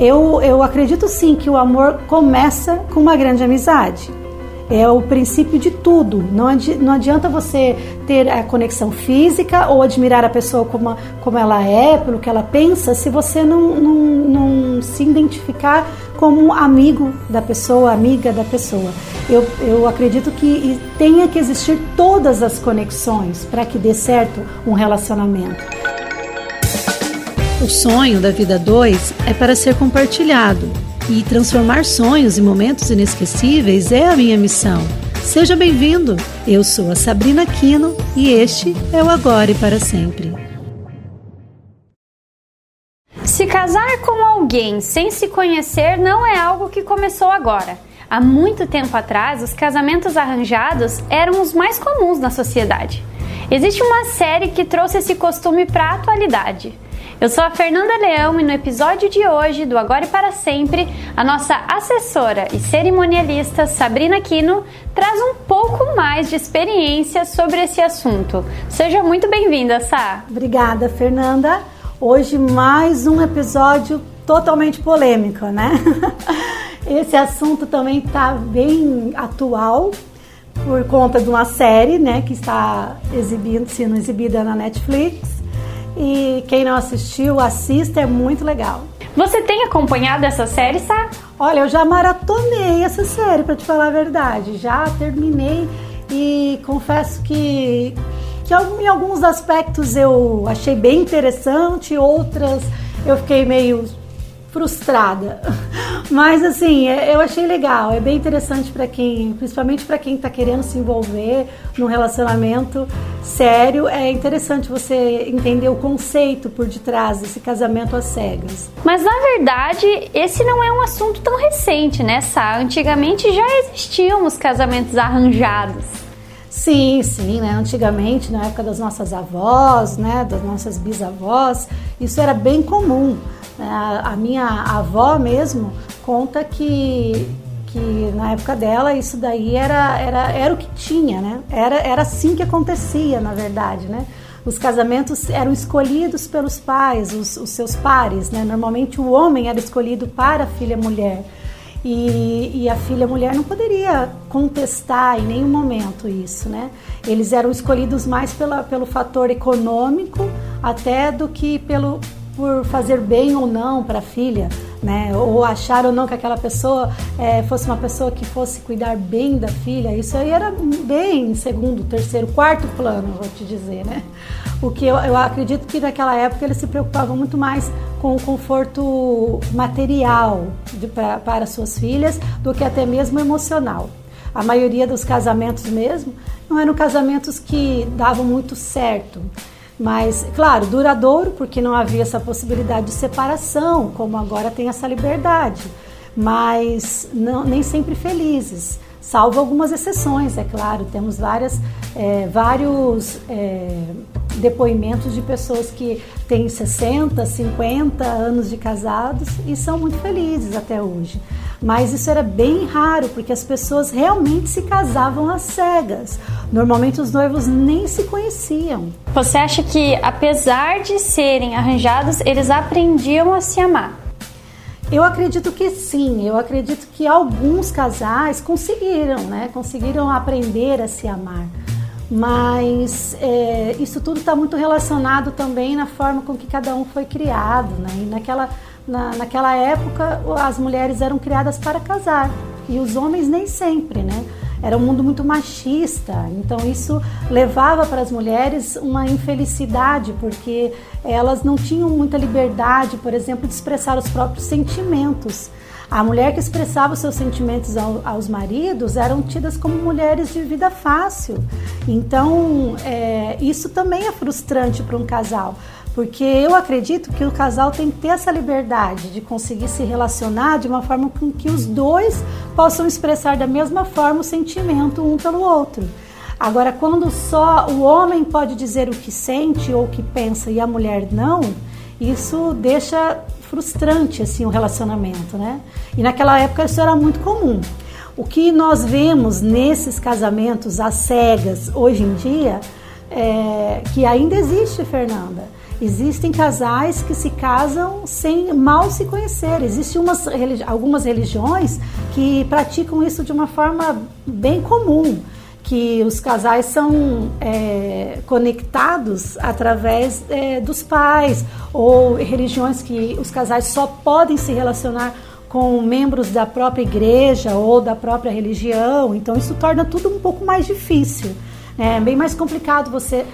Eu acredito sim que o amor começa com uma grande amizade. É o princípio de tudo. Não adianta você ter a conexão física ou admirar a pessoa como ela é, pelo que ela pensa, se você não se identificar como amigo da pessoa, amiga da pessoa. Eu acredito que tenha que existir todas as conexões para que dê certo um relacionamento. O sonho da vida 2 é para ser compartilhado. E transformar sonhos em momentos inesquecíveis é a minha missão. Seja bem-vindo! Eu sou a Sabrina Aquino e este é o Agora e Para Sempre. Se casar com alguém sem se conhecer não é algo que começou agora. Há muito tempo atrás, os casamentos arranjados eram os mais comuns na sociedade. Existe uma série que trouxe esse costume para a atualidade. Eu sou a Fernanda Leão e no episódio de hoje do Agora e Para Sempre, a nossa assessora e cerimonialista Sabrina Aquino traz um pouco mais de experiência sobre esse assunto. Seja muito bem-vinda, Sá. Obrigada, Fernanda. Hoje mais um episódio totalmente polêmico, né? Esse assunto também está bem atual por conta de uma série, né, que está sendo exibida na Netflix. E quem não assistiu, assista, é muito legal. Você tem acompanhado essa série, Sá? Olha, eu já maratonei essa série, para te falar a verdade. Já terminei e confesso que em alguns aspectos eu achei bem interessante, outras eu fiquei meio frustrada. Mas assim, eu achei legal, é bem interessante principalmente para quem está querendo se envolver num relacionamento sério, é interessante você entender o conceito por detrás desse casamento às cegas. Mas na verdade, esse não é um assunto tão recente, né, Sá? Antigamente já existiam os casamentos arranjados. Sim, né? Antigamente, na época das nossas avós, né, das nossas bisavós, isso era bem comum. A minha avó mesmo conta que na época dela isso daí era o que tinha, né? Era assim que acontecia, na verdade, né? Os casamentos eram escolhidos pelos pais, os seus pares, né? Normalmente o homem era escolhido para a filha mulher. E a filha mulher não poderia contestar em nenhum momento isso, né? Eles eram escolhidos mais pelo fator econômico até do que por fazer bem ou não para a filha, né? Ou achar ou não que aquela pessoa fosse uma pessoa que fosse cuidar bem da filha. Isso aí era bem em segundo, terceiro, quarto plano, vou te dizer, né? O que eu acredito que naquela época eles se preocupavam muito mais com o conforto material para suas filhas do que até mesmo emocional. A maioria dos casamentos mesmo não eram casamentos que davam muito certo. Mas, claro, duradouro, porque não havia essa possibilidade de separação, como agora tem essa liberdade, mas nem sempre felizes, salvo algumas exceções, é claro. Temos vários depoimentos de pessoas que têm 60, 50 anos de casados e são muito felizes até hoje. Mas isso era bem raro, porque as pessoas realmente se casavam às cegas. Normalmente os noivos nem se conheciam. Você acha que, apesar de serem arranjados, eles aprendiam a se amar? Eu acredito que sim. Eu acredito que alguns casais conseguiram, né? Conseguiram aprender a se amar. Mas isso tudo está muito relacionado também na forma com que cada um foi criado, né? E naquela época as mulheres eram criadas para casar e os homens nem sempre, né? Era um mundo muito machista, então isso levava para as mulheres uma infelicidade, porque elas não tinham muita liberdade, por exemplo, de expressar os próprios sentimentos. A mulher que expressava os seus sentimentos aos maridos eram tidas como mulheres de vida fácil. Então, isso também é frustrante para um casal, porque eu acredito que o casal tem que ter essa liberdade de conseguir se relacionar de uma forma com que os dois possam expressar da mesma forma o sentimento um pelo outro. Agora, quando só o homem pode dizer o que sente ou o que pensa e a mulher não, isso deixa frustrante assim, o relacionamento, né? E naquela época isso era muito comum. O que nós vemos nesses casamentos às cegas hoje em dia, que ainda existe, Fernanda, Existem casais que se casam sem mal se conhecer. Existem algumas religiões que praticam isso de uma forma bem comum, que os casais são conectados através dos pais, ou religiões que os casais só podem se relacionar com membros da própria igreja ou da própria religião. Então isso torna tudo um pouco mais difícil. É bem mais complicado você,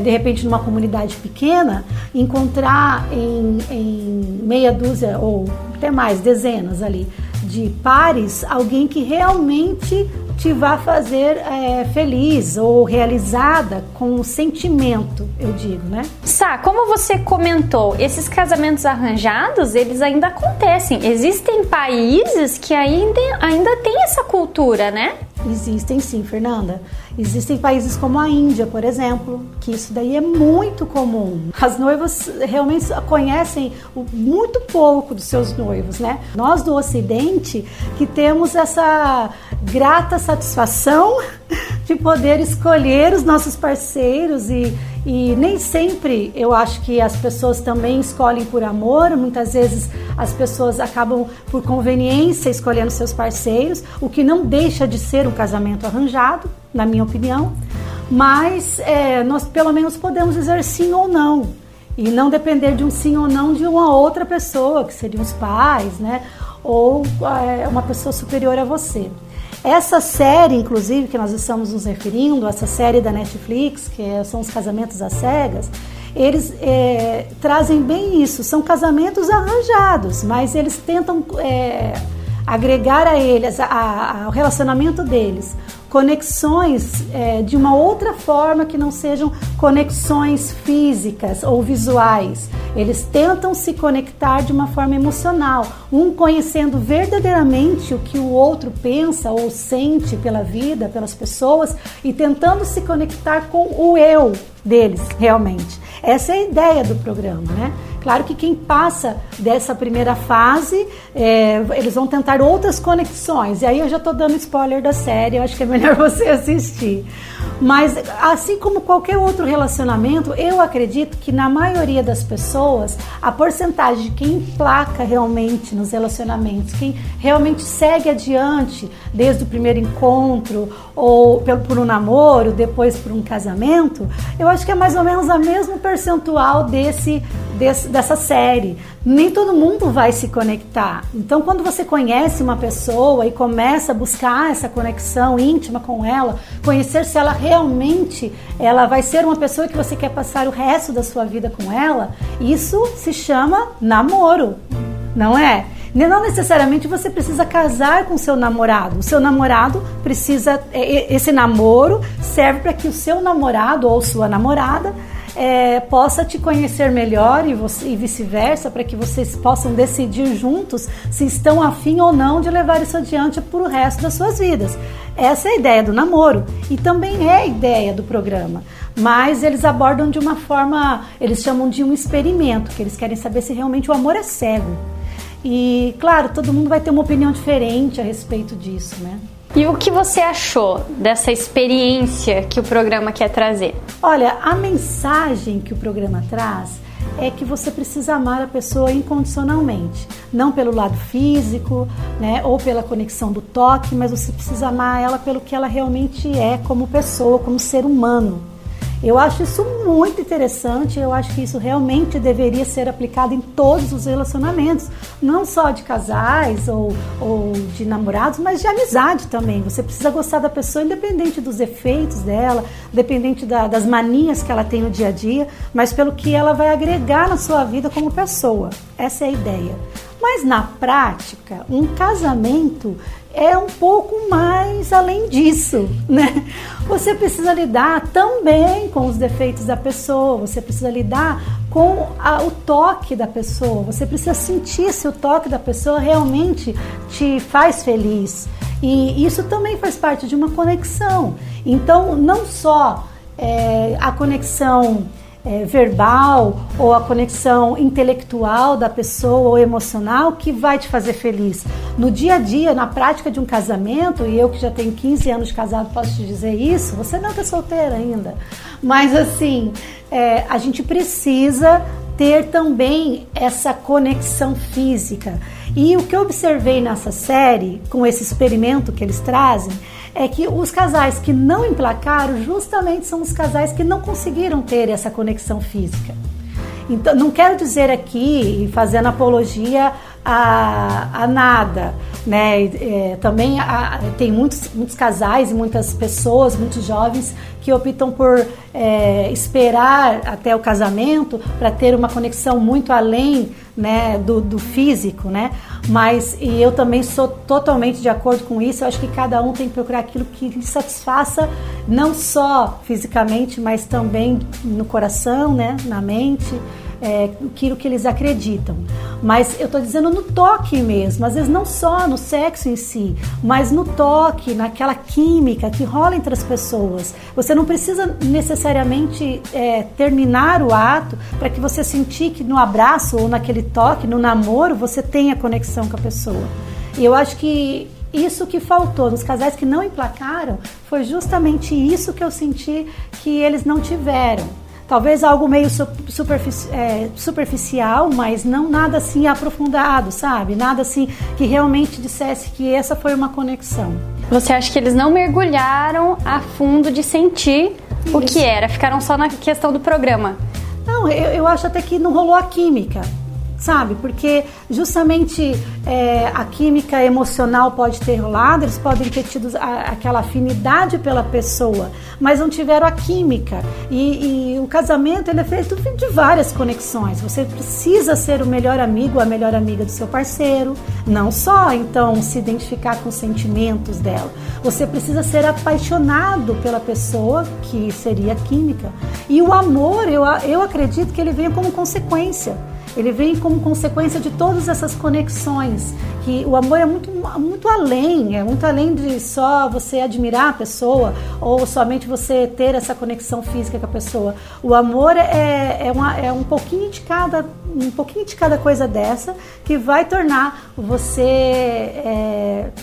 de repente, numa comunidade pequena, encontrar em meia dúzia ou até mais, dezenas ali, de pares, alguém que realmente te vá fazer feliz ou realizada com o sentimento, eu digo, né? Sá, como você comentou, esses casamentos arranjados, eles ainda acontecem. Existem países que ainda tem essa cultura, né? Existem sim, Fernanda. Existem países como a Índia, por exemplo, que isso daí é muito comum. As noivas realmente conhecem muito pouco dos seus noivos, né? Nós do Ocidente que temos essa grata satisfação de poder escolher os nossos parceiros e nem sempre eu acho que as pessoas também escolhem por amor. Muitas vezes as pessoas acabam por conveniência escolhendo seus parceiros, o que não deixa de ser um casamento arranjado, na minha opinião, mas nós pelo menos podemos dizer sim ou não, e não depender de um sim ou não de uma outra pessoa, que seriam os pais, né, ou uma pessoa superior a você. Essa série, inclusive, que nós estamos nos referindo, essa série da Netflix, que são os casamentos às cegas, eles trazem bem isso, são casamentos arranjados, mas eles tentam agregar a eles, ao relacionamento deles, conexões de uma outra forma que não sejam conexões físicas ou visuais. Eles tentam se conectar de uma forma emocional, um conhecendo verdadeiramente o que o outro pensa ou sente pela vida, pelas pessoas, e tentando se conectar com o eu deles, realmente. Essa é a ideia do programa, né? Claro que quem passa dessa primeira fase, eles vão tentar outras conexões. E aí eu já estou dando spoiler da série, eu acho que é melhor você assistir. Mas assim como qualquer outro relacionamento, eu acredito que na maioria das pessoas, a porcentagem de quem emplaca realmente nos relacionamentos, quem realmente segue adiante desde o primeiro encontro, ou por um namoro, depois por um casamento, eu acho que é mais ou menos a mesma percentual dessa série. Nem todo mundo vai se conectar. Então, quando você conhece uma pessoa e começa a buscar essa conexão íntima com ela, conhecer se ela realmente vai ser uma pessoa que você quer passar o resto da sua vida com ela, isso se chama namoro, não é? Não necessariamente você precisa casar com o seu namorado. O seu namorado precisa... Esse namoro serve para que o seu namorado ou sua namorada possa te conhecer melhor e vice-versa, para que vocês possam decidir juntos se estão afim ou não de levar isso adiante por o resto das suas vidas. Essa é a ideia do namoro e também é a ideia do programa, mas eles abordam de uma forma, eles chamam de um experimento, que eles querem saber se realmente o amor é cego. E claro, todo mundo vai ter uma opinião diferente a respeito disso, né? E o que você achou dessa experiência que o programa quer trazer? Olha, a mensagem que o programa traz é que você precisa amar a pessoa incondicionalmente. Não pelo lado físico, né, ou pela conexão do toque, mas você precisa amar ela pelo que ela realmente é como pessoa, como ser humano. Eu acho isso muito interessante, eu acho que isso realmente deveria ser aplicado em todos os relacionamentos, não só de casais ou de namorados, mas de amizade também. Você precisa gostar da pessoa independente dos efeitos dela, independente das manias que ela tem no dia a dia, mas pelo que ela vai agregar na sua vida como pessoa. Essa é a ideia. Mas na prática, um casamento é um pouco mais além disso, né? Você precisa lidar também com os defeitos da pessoa, você precisa lidar com o toque da pessoa, você precisa sentir se o toque da pessoa realmente te faz feliz. E isso também faz parte de uma conexão. Então, não só a conexão verbal ou a conexão intelectual da pessoa ou emocional que vai te fazer feliz. No dia a dia, na prática de um casamento, e eu que já tenho 15 anos de casado posso te dizer isso, você não está solteira ainda, mas assim, a gente precisa ter também essa conexão física. E o que eu observei nessa série, com esse experimento que eles trazem, é que os casais que não emplacaram justamente são os casais que não conseguiram ter essa conexão física. Então, não quero dizer aqui, fazendo apologia a nada, né? Também tem muitos casais e muitas pessoas, muitos jovens que optam por esperar até o casamento para ter uma conexão muito além, né, do físico, né? Mas e eu também sou totalmente de acordo com isso. Eu acho que cada um tem que procurar aquilo que lhe satisfaça, não só fisicamente, mas também no coração, né, na mente. Aquilo que eles acreditam. Mas eu estou dizendo no toque mesmo, às vezes não só no sexo em si, mas no toque, naquela química que rola entre as pessoas. Você não precisa necessariamente terminar o ato para que você sentir que no abraço ou naquele toque, no namoro, você tenha conexão com a pessoa. E eu acho que isso que faltou nos casais que não emplacaram foi justamente isso que eu senti que eles não tiveram. Talvez algo meio superficial, mas não nada assim aprofundado, sabe? Nada assim que realmente dissesse que essa foi uma conexão. Você acha que eles não mergulharam a fundo de sentir o que era? Ficaram só na questão do programa? Não, eu acho até que não rolou a química, sabe? Porque justamente a química emocional pode ter rolado, eles podem ter tido aquela afinidade pela pessoa, mas não tiveram a química. E o casamento ele é feito de várias conexões. Você precisa ser o melhor amigo ou a melhor amiga do seu parceiro, não só então se identificar com os sentimentos dela. Você precisa ser apaixonado pela pessoa, que seria a química. E o amor, eu acredito que ele vem como consequência. Ele vem como consequência de todas essas conexões, que o amor é muito além de só você admirar a pessoa ou somente você ter essa conexão física com a pessoa. O amor é um pouquinho de cada coisa dessa que vai tornar você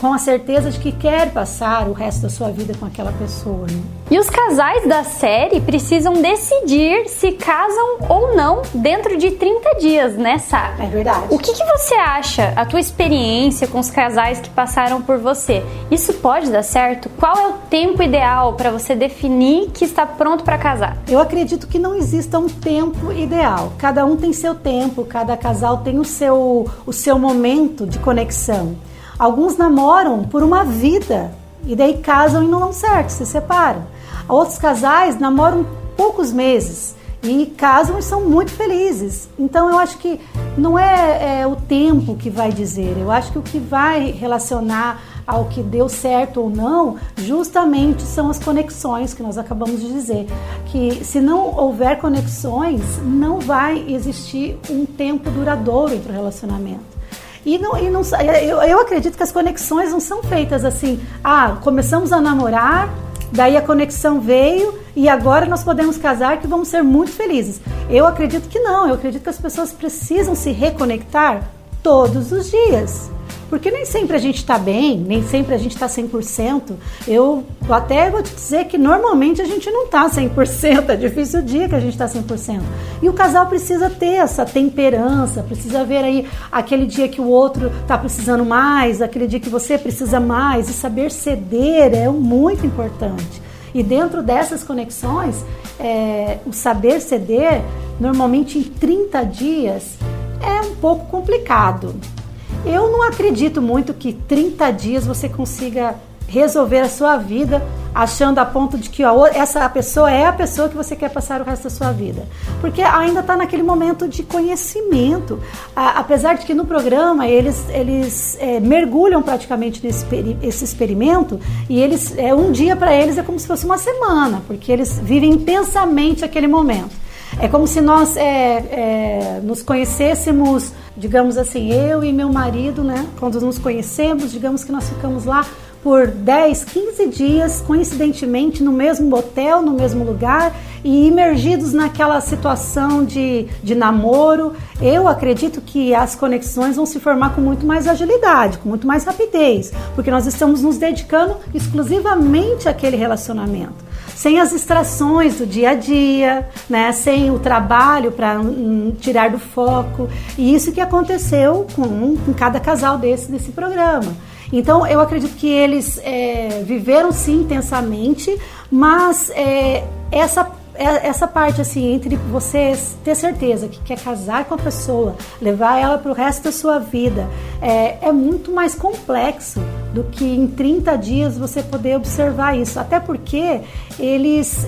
com a certeza de que quer passar o resto da sua vida com aquela pessoa, né? E os casais da série precisam decidir se casam ou não dentro de 30 dias, né, Sá? É verdade. O que você acha, a tua experiência com os casais que passaram por você? Isso pode dar certo? Qual é o tempo ideal para você definir que está pronto para casar? Eu acredito que não exista um tempo ideal. Cada um tem seu tempo, cada casal tem o seu momento de conexão. Alguns namoram por uma vida e daí casam e não dão certo, se separam. Outros casais namoram poucos meses e casam e são muito felizes. Então eu acho que não é o tempo que vai dizer, eu acho que o que vai relacionar ao que deu certo ou não, justamente são as conexões que nós acabamos de dizer. Que se não houver conexões, não vai existir um tempo duradouro entre o relacionamento. Eu acredito que as conexões não são feitas assim, começamos a namorar, daí a conexão veio e agora nós podemos casar que vamos ser muito felizes. Eu acredito que não, eu acredito que as pessoas precisam se reconectar todos os dias. Porque nem sempre a gente está bem, nem sempre a gente está 100%. Eu até vou te dizer que normalmente a gente não está 100%, é difícil o dia que a gente está 100%. E o casal precisa ter essa temperança, precisa ver aí aquele dia que o outro está precisando mais, aquele dia que você precisa mais, e saber ceder é muito importante. E dentro dessas conexões, o saber ceder, normalmente em 30 dias, é um pouco complicado. Eu não acredito muito que 30 dias você consiga resolver a sua vida achando a ponto de que essa pessoa é a pessoa que você quer passar o resto da sua vida. Porque ainda está naquele momento de conhecimento. Apesar de que no programa eles mergulham praticamente nesse experimento e um dia para eles é como se fosse uma semana, porque eles vivem intensamente aquele momento. É como se nós nos conhecêssemos, digamos assim, eu e meu marido, né? Quando nos conhecemos, digamos que nós ficamos lá por 10, 15 dias, coincidentemente, no mesmo hotel, no mesmo lugar, e imergidos naquela situação de namoro. Eu acredito que as conexões vão se formar com muito mais agilidade, com muito mais rapidez, porque nós estamos nos dedicando exclusivamente àquele relacionamento, sem as distrações do dia a dia, né? Sem o trabalho para tirar do foco. E isso que aconteceu com cada casal desse programa. Então, eu acredito que eles viveram, sim, intensamente, mas essa parte, assim, entre você ter certeza que quer casar com a pessoa, levar ela para o resto da sua vida, é muito mais complexo do que em 30 dias você poder observar isso. Até porque eles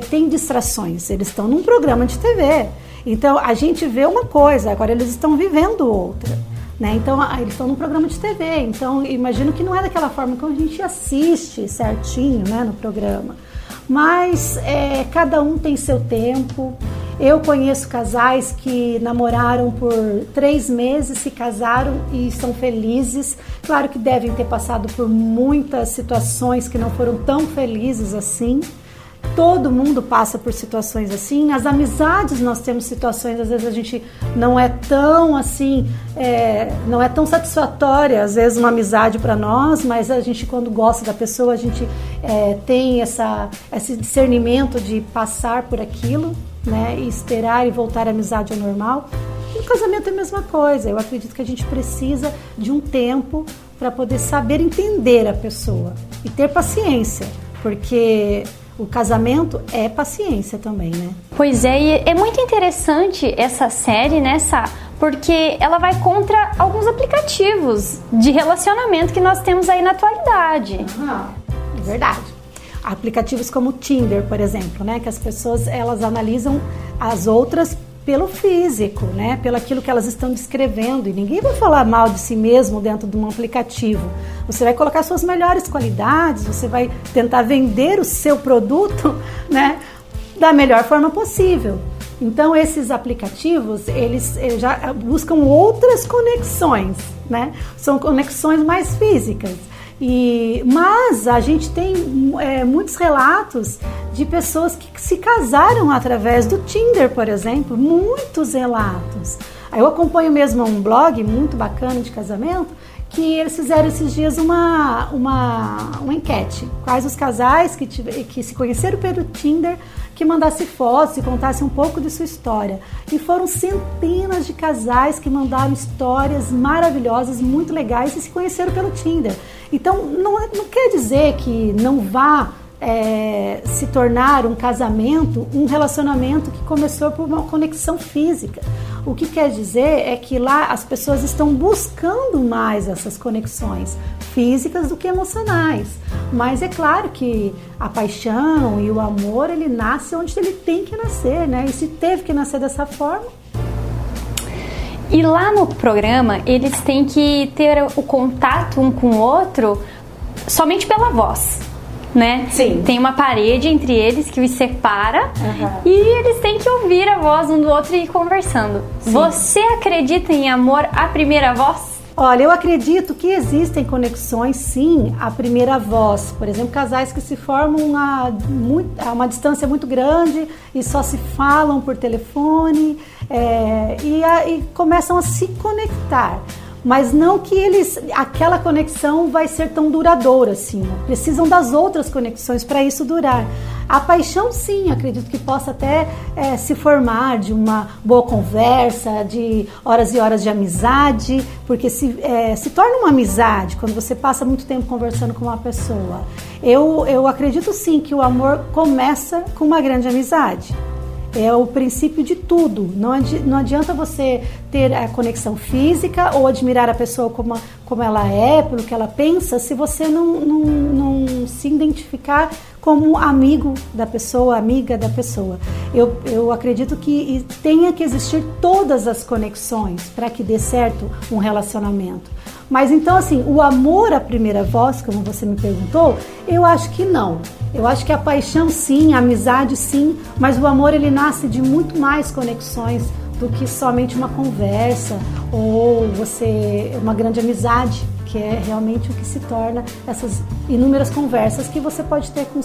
têm distrações, eles estão num programa de TV. Então, a gente vê uma coisa, agora eles estão vivendo outra. Né? Então, eles estão num programa de TV, então imagino que não é daquela forma que a gente assiste certinho, né, no programa. Mas cada um tem seu tempo. Eu conheço casais que namoraram por 3 meses, se casaram e estão felizes. Claro que devem ter passado por muitas situações que não foram tão felizes assim. Todo mundo passa por situações assim. Nas amizades nós temos situações, às vezes a gente não é tão assim, não é tão satisfatória, às vezes uma amizade para nós, mas a gente, quando gosta da pessoa, a gente tem esse discernimento de passar por aquilo, né, e esperar e voltar à amizade ao normal. E o casamento é a mesma coisa. Eu acredito que a gente precisa de um tempo para poder saber entender a pessoa e ter paciência, porque o casamento é paciência também, né? Pois é, e é muito interessante essa série, né, Sá? Porque ela vai contra alguns aplicativos de relacionamento que nós temos aí na atualidade. É verdade. Aplicativos como o Tinder, por exemplo, né? Que as pessoas, elas analisam as outras pelo físico, né? Pelo aquilo que elas estão descrevendo. E ninguém vai falar mal de si mesmo dentro de um aplicativo. Você vai colocar suas melhores qualidades, você vai tentar vender o seu produto, né, da melhor forma possível. Então, esses aplicativos, eles já buscam outras conexões, né? São conexões mais físicas. Mas a gente tem muitos relatos de pessoas que se casaram através do Tinder, por exemplo, muitos relatos. Eu acompanho mesmo um blog muito bacana de casamento, que eles fizeram esses dias uma enquete. Quais os casais que se conheceram pelo Tinder, que mandassem fotos e contassem um pouco de sua história. E foram centenas de casais que mandaram histórias maravilhosas, muito legais, e se conheceram pelo Tinder. Então, não quer dizer que não vá se tornar um casamento, um relacionamento que começou por uma conexão física. O que quer dizer é que lá as pessoas estão buscando mais essas conexões físicas do que emocionais. Mas é claro que a paixão e o amor, ele nasce onde ele tem que nascer, né? E se teve que nascer dessa forma... E lá no programa, eles têm que ter o contato um com o outro somente pela voz, né? Sim. Tem uma parede entre eles que os separa, e eles têm que ouvir a voz um do outro e ir conversando. Sim. Você acredita em amor à primeira voz? Olha, eu acredito que existem conexões, sim, à primeira voz. Por exemplo, casais que se formam a uma distância muito grande e só se falam por telefone e começam a se conectar. Mas não que aquela conexão vai ser tão duradoura assim. Precisam das outras conexões para isso durar. A paixão, sim, acredito que possa até se formar de uma boa conversa, de horas e horas de amizade, porque se torna uma amizade quando você passa muito tempo conversando com uma pessoa. Eu acredito, sim, que o amor começa com uma grande amizade. É o princípio de tudo. Não adianta você ter a conexão física ou admirar a pessoa como ela é, pelo que ela pensa, se você não se identificar como amigo da pessoa, amiga da pessoa. Eu acredito que tenha que existir todas as conexões para que dê certo um relacionamento. Mas então, assim, o amor à primeira voz, como você me perguntou, eu acho que não. Eu acho que a paixão, sim, a amizade, sim, mas o amor, ele nasce de muito mais conexões do que somente uma conversa ou uma grande amizade, que é realmente o que se torna essas inúmeras conversas que você pode ter com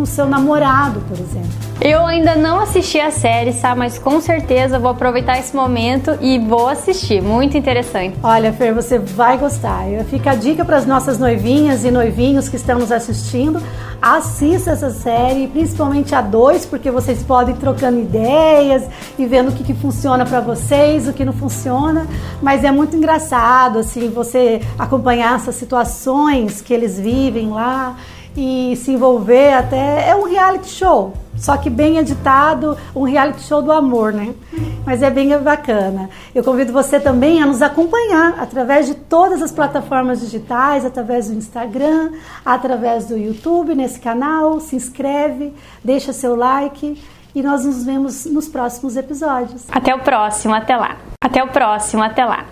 seu namorado, por exemplo. Eu ainda não assisti a série, tá? Mas com certeza vou aproveitar esse momento e vou assistir. Muito interessante. Olha, Fer, você vai gostar. Fica a dica para as nossas noivinhas e noivinhos que estão nos assistindo. Assista essa série, principalmente a 2, porque vocês podem ir trocando ideias e vendo o que funciona para vocês, o que não funciona. Mas é muito engraçado, assim, você acompanhar essas situações que eles vivem lá e se envolver até... É um reality show, só que bem editado, um reality show do amor, né? Mas é bem bacana. Eu convido você também a nos acompanhar através de todas as plataformas digitais, através do Instagram, através do YouTube, nesse canal. Se inscreve, deixa seu like e nós nos vemos nos próximos episódios. Até o próximo, até lá. Até o próximo, até lá.